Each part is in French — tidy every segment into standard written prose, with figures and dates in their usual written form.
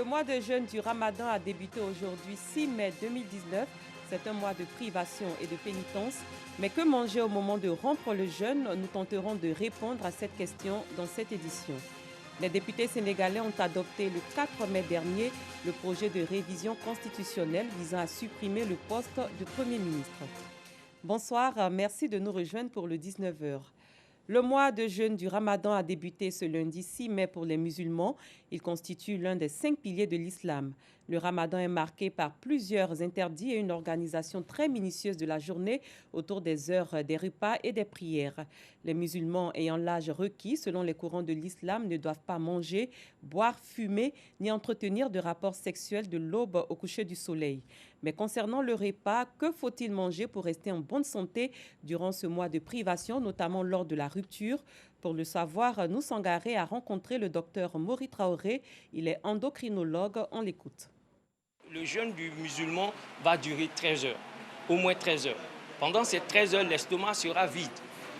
mois de jeûne du Ramadan a débuté aujourd'hui 6 mai 2019. C'est un mois de privation et de pénitence. Mais que manger au moment de rompre le jeûne? Nous tenterons de répondre à cette question dans cette édition. Les députés sénégalais ont adopté le 4 mai dernier le projet de révision constitutionnelle visant à supprimer le poste de Premier ministre. Bonsoir, merci de nous rejoindre pour le 19h. Le mois de jeûne du Ramadan a débuté ce lundi 6 mai pour les musulmans. Il constitue l'un des 5 piliers de l'islam. Le Ramadan est marqué par plusieurs interdits et une organisation très minutieuse de la journée autour des heures des repas et des prières. Les musulmans ayant l'âge requis selon les courants de l'islam ne doivent pas manger, boire, fumer ni entretenir de rapports sexuels de l'aube au coucher du soleil. Mais concernant le repas, que faut-il manger pour rester en bonne santé durant ce mois de privation, notamment lors de la rupture? Pour le savoir, nous Sangaré a rencontré le docteur Mori Traoré. Il est endocrinologue. On l'écoute. Le jeûne du musulman va durer 13 heures, au moins 13 heures. Pendant ces 13 heures, l'estomac sera vide.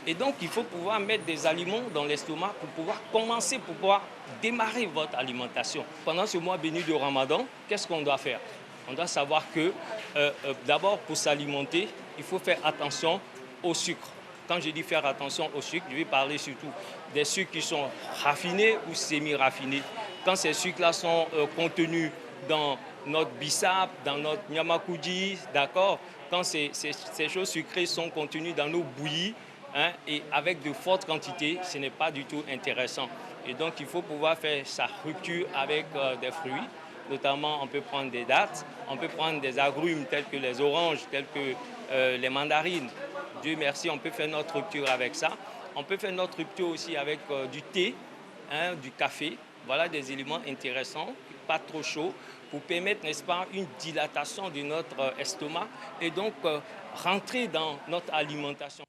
Et donc, il faut pouvoir mettre des aliments dans l'estomac pour pouvoir commencer, pour pouvoir démarrer votre alimentation. Pendant ce mois béni de Ramadan, qu'est-ce qu'on doit faire? On doit savoir que, d'abord, pour s'alimenter, il faut faire attention au sucre. Quand je dis faire attention au sucre, je vais parler surtout des sucres qui sont raffinés ou semi-raffinés. Quand ces sucres-là sont contenus dans notre bissap, dans notre nyamakoudi, d'accord? Quand ces choses sucrées sont contenues dans nos bouillies, et avec de fortes quantités, ce n'est pas du tout intéressant. Et donc, il faut pouvoir faire sa rupture avec des fruits. Notamment, on peut prendre des dattes, on peut prendre des agrumes tels que les oranges, tels que les mandarines. Dieu merci, on peut faire notre rupture avec ça. On peut faire notre rupture aussi avec du thé, du café. Voilà des éléments intéressants, pas trop chauds, pour permettre, n'est-ce pas, une dilatation de notre estomac et donc rentrer dans notre alimentation.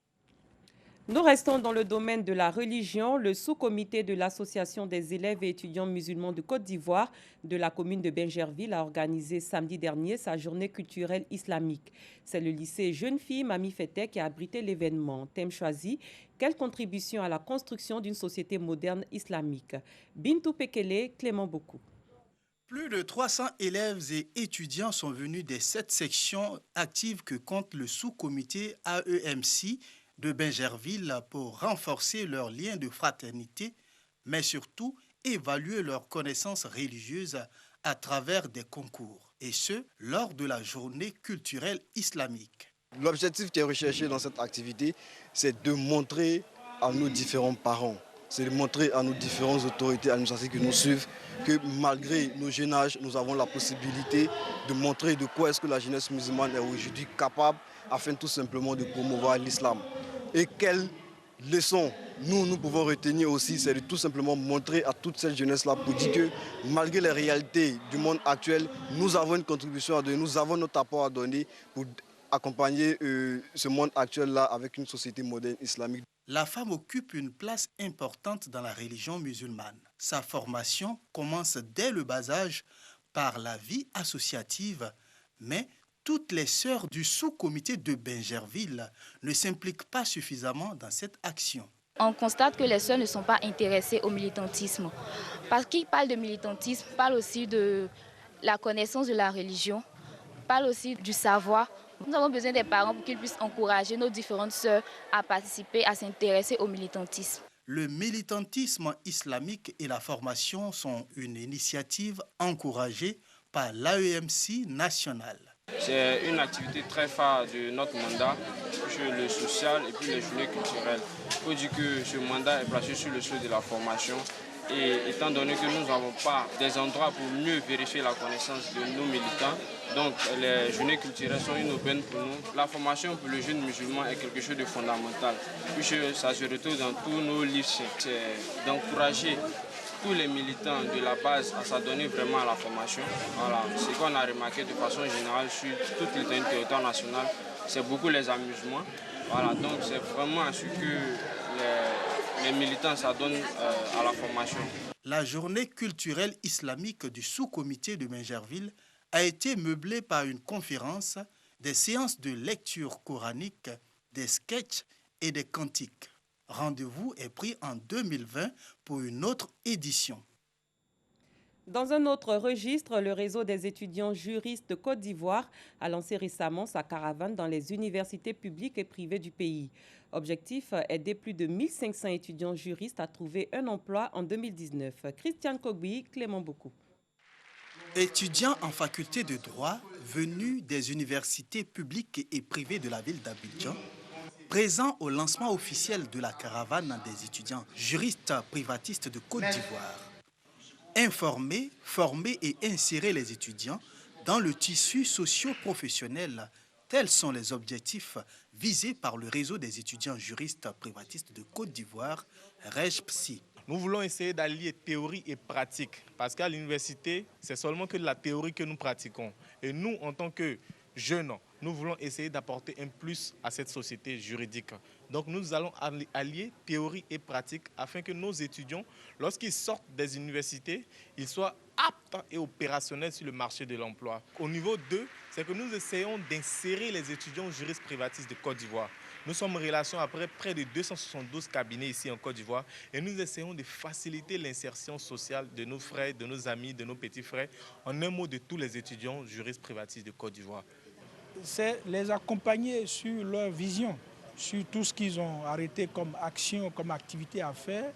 Nous restons dans le domaine de la religion. Le sous-comité de l'Association des élèves et étudiants musulmans de Côte d'Ivoire de la commune de Bingerville a organisé samedi dernier sa journée culturelle islamique. C'est le lycée Jeune Fille Mami Fetek qui a abrité l'événement. Thème choisi, quelle contribution à la construction d'une société moderne islamique? Bintou Pekele, Clément Bokou. Plus de 300 élèves et étudiants sont venus des 7 sections actives que compte le sous-comité AEMC de Bingerville pour renforcer leurs liens de fraternité, mais surtout évaluer leurs connaissances religieuses à travers des concours, et ce, lors de la journée culturelle islamique. L'objectif qui est recherché dans cette activité, c'est de montrer à nos différents parents, c'est de montrer à nos différentes autorités administratives qui nous suivent que malgré nos jeunes âges, nous avons la possibilité de montrer de quoi est-ce que la jeunesse musulmane est aujourd'hui capable afin tout simplement de promouvoir l'islam. Et quelles leçons nous pouvons retenir aussi, c'est de tout simplement montrer à toute cette jeunesse-là pour dire que malgré les réalités du monde actuel, nous avons une contribution à donner, nous avons notre apport à donner pour accompagner ce monde actuel-là avec une société moderne islamique. La femme occupe une place importante dans la religion musulmane. Sa formation commence dès le bas âge par la vie associative, mais toutes les sœurs du sous-comité de Bingerville ne s'impliquent pas suffisamment dans cette action. On constate que les sœurs ne sont pas intéressées au militantisme. Parce qu'ils parlent de militantisme, parlent aussi de la connaissance de la religion, parlent aussi du savoir. Nous avons besoin des parents pour qu'ils puissent encourager nos différentes sœurs à participer, à s'intéresser au militantisme. Le militantisme islamique et la formation sont une initiative encouragée par l'AEMC national. C'est une activité très phare de notre mandat, sur le social et puis les journées culturelles. Il faut dire que ce mandat est placé sur le sol de la formation. Et étant donné que nous n'avons pas des endroits pour mieux vérifier la connaissance de nos militants, donc les journées culturelles sont une aubaine pour nous. La formation pour le jeune musulman est quelque chose de fondamental, puisque ça se retrouve dans tous nos livres. C'est d'encourager tous les militants de la base à s'adonner vraiment à la formation. Voilà. Ce qu'on a remarqué de façon générale sur toute le territoire national, c'est beaucoup les amusements. Voilà. Donc c'est vraiment à ce que les militants s'adonnent à la formation. La journée culturelle islamique du sous-comité de Bingerville a été meublée par une conférence, des séances de lecture coranique, des sketchs et des cantiques. Rendez-vous est pris en 2020 pour une autre édition. Dans un autre registre, le réseau des étudiants juristes de Côte d'Ivoire a lancé récemment sa caravane dans les universités publiques et privées du pays. Objectif, aider plus de 1500 étudiants juristes à trouver un emploi en 2019. Christiane Kogbi, Clément Beaucoup. Étudiants en faculté de droit venus des universités publiques et privées de la ville d'Abidjan, présents au lancement officiel de la caravane des étudiants juristes privatistes de Côte d'Ivoire. Informer, former et insérer les étudiants dans le tissu socio-professionnel, tels sont les objectifs visés par le réseau des étudiants juristes privatistes de Côte d'Ivoire, REGPSI. Nous voulons essayer d'allier théorie et pratique, parce qu'à l'université, c'est seulement que de la théorie que nous pratiquons. Et nous, en tant que jeunes, nous voulons essayer d'apporter un plus à cette société juridique. Donc nous allons allier théorie et pratique afin que nos étudiants, lorsqu'ils sortent des universités, ils soient aptes et opérationnels sur le marché de l'emploi. Au niveau 2, c'est que nous essayons d'insérer les étudiants juristes privatistes de Côte d'Ivoire. Nous sommes en relation après près de 272 cabinets ici en Côte d'Ivoire et nous essayons de faciliter l'insertion sociale de nos frères, de nos amis, de nos petits frères, en un mot de tous les étudiants juristes privatistes de Côte d'Ivoire. C'est les accompagner sur leur vision, sur tout ce qu'ils ont arrêté comme action, comme activité à faire.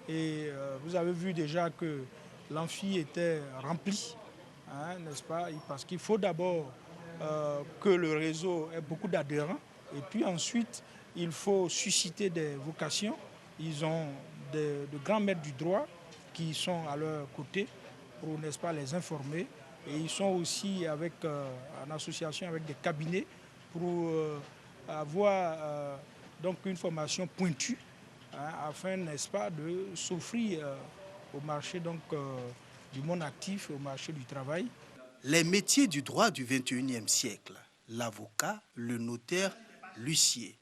Et vous avez vu déjà que l'amphi était rempli, hein, n'est-ce pas? Parce qu'il faut d'abord que le réseau ait beaucoup d'adhérents. Et puis ensuite, il faut susciter des vocations. Ils ont de grands maîtres du droit qui sont à leur côté pour, n'est-ce pas, les informer. Et ils sont aussi en association avec des cabinets pour avoir donc une formation pointue, hein, afin, n'est-ce pas, de s'offrir au marché donc, du monde actif, au marché du travail. Les métiers du droit du 21e siècle, l'avocat, le notaire, l'huissier.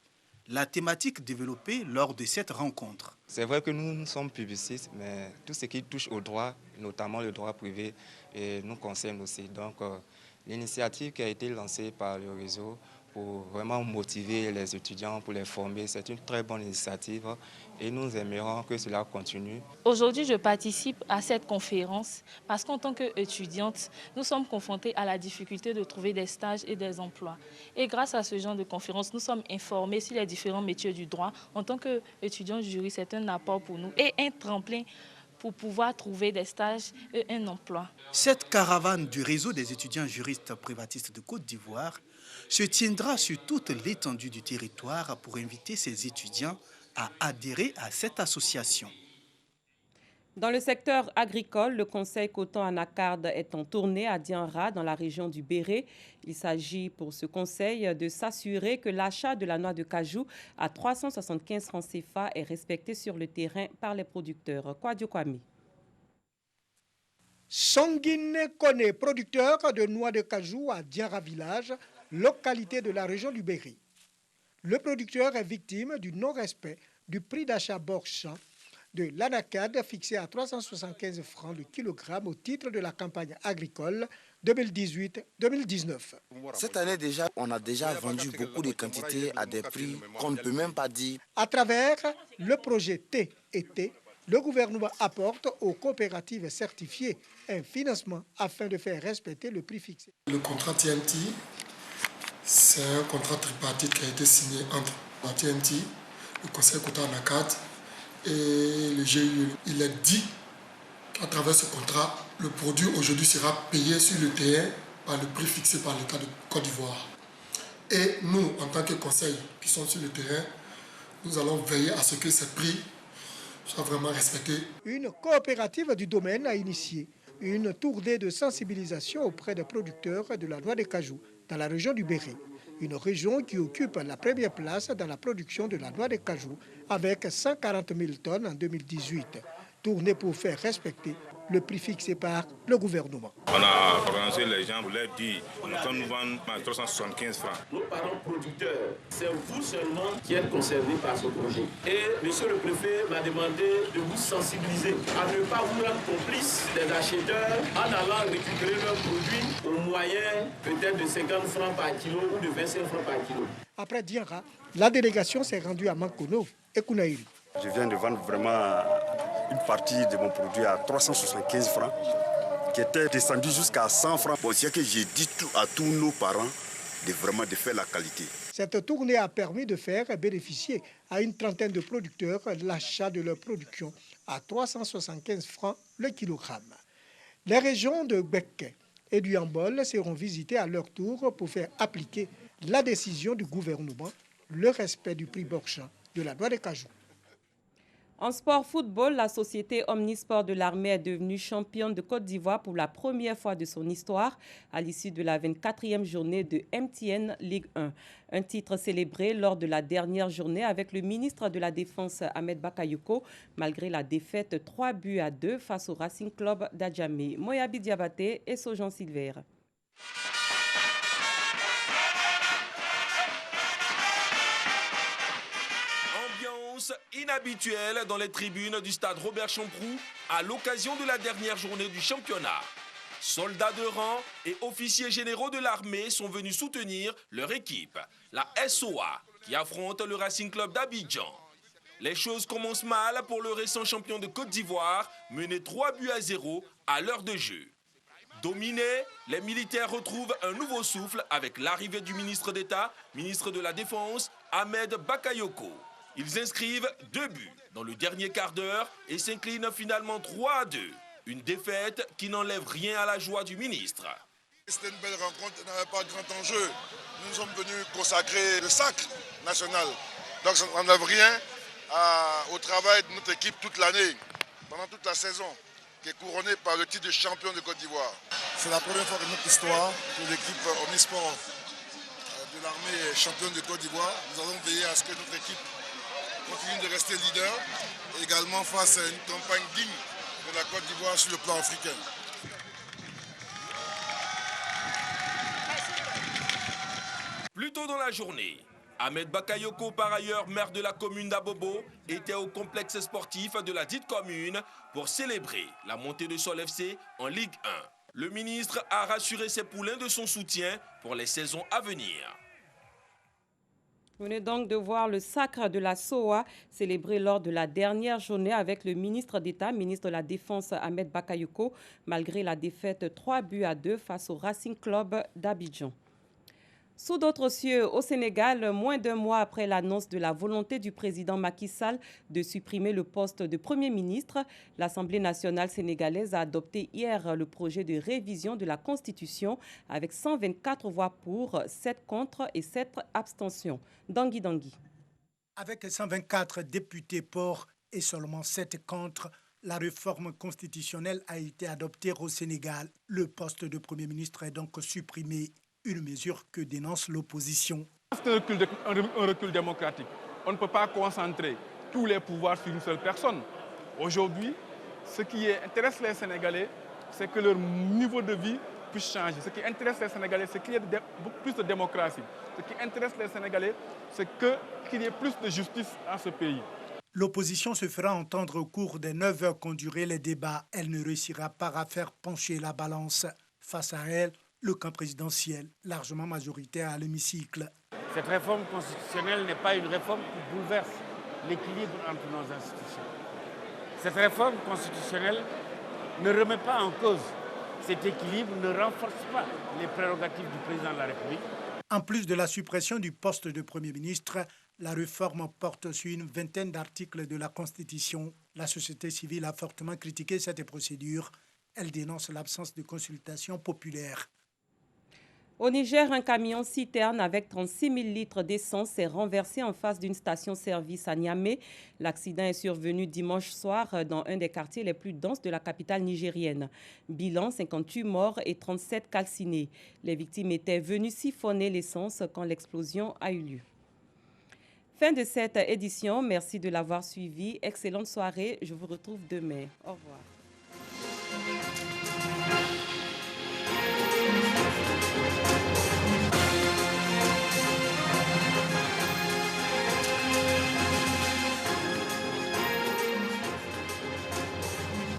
La thématique développée lors de cette rencontre. C'est vrai que nous sommes publicistes, mais tout ce qui touche au droit, notamment le droit privé, nous concerne aussi. Donc l'initiative qui a été lancée par le réseau pour vraiment motiver les étudiants, pour les former, c'est une très bonne initiative et nous aimerions que cela continue. Aujourd'hui, je participe à cette conférence parce qu'en tant qu'étudiante, nous sommes confrontés à la difficulté de trouver des stages et des emplois. Et grâce à ce genre de conférence, nous sommes informés sur les différents métiers du droit. En tant qu'étudiant juriste, c'est un apport pour nous et un tremplin pour pouvoir trouver des stages et un emploi. Cette caravane du réseau des étudiants juristes privatistes de Côte d'Ivoire se tiendra sur toute l'étendue du territoire pour inviter ces étudiants à adhérer à cette association. Dans le secteur agricole, le conseil coton-anacarde est en tournée à Dianra, dans la région du Béret. Il s'agit pour ce conseil de s'assurer que l'achat de la noix de cajou à 375 francs CFA est respecté sur le terrain par les producteurs. Kwadio Kwame. Sanguine Kone, producteur de noix de cajou à Dianra village, localité de la région du Béret. Le producteur est victime du non-respect du prix d'achat Borchamp de l'anacarde fixé à 375 francs le kilogramme au titre de la campagne agricole 2018-2019. Cette année déjà, on a déjà vendu beaucoup de quantités à des prix qu'on ne peut même pas dire. À travers le projet T&T, le gouvernement apporte aux coopératives certifiées un financement afin de faire respecter le prix fixé. Le contrat TNT, c'est un contrat tripartite qui a été signé entre la TNT, le conseil coton-anacarde et le GIE. Il est dit qu'à travers ce contrat, le produit aujourd'hui sera payé sur le terrain par le prix fixé par l'État de Côte d'Ivoire. Et nous, en tant que conseil qui sont sur le terrain, nous allons veiller à ce que ces prix soient vraiment respectés. Une coopérative du domaine a initié une tournée de sensibilisation auprès des producteurs de la noix de cajou dans la région du Béret. Une région qui occupe la première place dans la production de la noix de cajou avec 140 000 tonnes en 2018. Tournée pour faire respecter le prix fixé par le gouvernement. On a organisé les gens, vous leur dire, quand nous vendons à 375 francs. Nos parents producteurs, c'est vous seulement qui êtes concernés par ce projet. Et monsieur le préfet m'a demandé de vous sensibiliser à ne pas vous rendre complice des acheteurs en allant récupérer leurs produits au moyen peut-être de 50 francs par kilo ou de 25 francs par kilo. Après Dianra, la délégation s'est rendue à Mankono et Kounaïri. Je viens de vendre vraiment une partie de mon produit à 375 francs qui était descendu jusqu'à 100 francs. Bon, c'est que j'ai dit à tous nos parents de faire la qualité. Cette tournée a permis de faire bénéficier à une trentaine de producteurs l'achat de leur production à 375 francs le kilogramme. Les régions de Gbeke et du Yambol seront visitées à leur tour pour faire appliquer la décision du gouvernement, le respect du prix Borchamp de la noix de cajou. En sport football, la société Omnisport de l'Armée est devenue championne de Côte d'Ivoire pour la première fois de son histoire à l'issue de la 24e journée de MTN Ligue 1. Un titre célébré lors de la dernière journée avec le ministre de la Défense Ahmed Bakayoko, malgré la défaite 3-2 face au Racing Club d'Adjamé. Moyabi Diabaté et Sojan Silver. Inhabituelle dans les tribunes du stade Robert Champroux à l'occasion de la dernière journée du championnat. Soldats de rang et officiers généraux de l'armée sont venus soutenir leur équipe, la SOA, qui affronte le Racing Club d'Abidjan. Les choses commencent mal pour le récent champion de Côte d'Ivoire, mené 3-0 à l'heure de jeu. Dominés, les militaires retrouvent un nouveau souffle avec l'arrivée du ministre d'État, ministre de la Défense, Ahmed Bakayoko. Ils inscrivent 2 buts dans le dernier quart d'heure et s'inclinent finalement 3-2. Une défaite qui n'enlève rien à la joie du ministre. C'était une belle rencontre, il n'y avait pas de grand enjeu. Nous sommes venus consacrer le sacre national. Donc ça n'enlève rien au travail de notre équipe toute l'année, pendant toute la saison, qui est couronnée par le titre de champion de Côte d'Ivoire. C'est la première fois de notre histoire que l'équipe Omnisport de l'armée est championne de Côte d'Ivoire. Nous allons veiller à ce que notre équipe continue de rester leader et également face à une campagne digne de la Côte d'Ivoire sur le plan africain. Plus tôt dans la journée, Ahmed Bakayoko, par ailleurs maire de la commune d'Abobo, était au complexe sportif de la dite commune pour célébrer la montée de Sol FC en Ligue 1. Le ministre a rassuré ses poulains de son soutien pour les saisons à venir. Vous venez donc de voir le sacre de la SOA célébré lors de la dernière journée avec le ministre d'État, ministre de la Défense Ahmed Bakayoko, malgré la défaite 3-2 face au Racing Club d'Abidjan. Sous d'autres cieux, au Sénégal, moins d'un mois après l'annonce de la volonté du président Macky Sall de supprimer le poste de Premier ministre, l'Assemblée nationale sénégalaise a adopté hier le projet de révision de la Constitution avec 124 voix pour, 7 contre et 7 abstentions. Dangui Dangui. Avec 124 députés pour et seulement 7 contre, la réforme constitutionnelle a été adoptée au Sénégal. Le poste de Premier ministre est donc supprimé. Une mesure que dénonce l'opposition. C'est un recul démocratique. On ne peut pas concentrer tous les pouvoirs sur une seule personne. Aujourd'hui, ce qui intéresse les Sénégalais, c'est que leur niveau de vie puisse changer. Ce qui intéresse les Sénégalais, c'est qu'il y ait beaucoup plus de démocratie. Ce qui intéresse les Sénégalais, c'est qu'il y ait plus de justice dans ce pays. L'opposition se fera entendre au cours des 9 heures qu'ont duré les débats. Elle ne réussira pas à faire pencher la balance. Face à elle, le camp présidentiel, largement majoritaire à l'hémicycle. Cette réforme constitutionnelle n'est pas une réforme qui bouleverse l'équilibre entre nos institutions. Cette réforme constitutionnelle ne remet pas en cause cet équilibre, ne renforce pas les prérogatives du président de la République. En plus de la suppression du poste de Premier ministre, la réforme porte sur une vingtaine d'articles de la Constitution. La société civile a fortement critiqué cette procédure. Elle dénonce l'absence de consultation populaire. Au Niger, un camion citerne avec 36 000 litres d'essence s'est renversé en face d'une station-service à Niamey. L'accident est survenu dimanche soir dans un des quartiers les plus denses de la capitale nigérienne. Bilan, 58 morts et 37 calcinés. Les victimes étaient venues siphonner l'essence quand l'explosion a eu lieu. Fin de cette édition. Merci de l'avoir suivi. Excellente soirée. Je vous retrouve demain. Au revoir.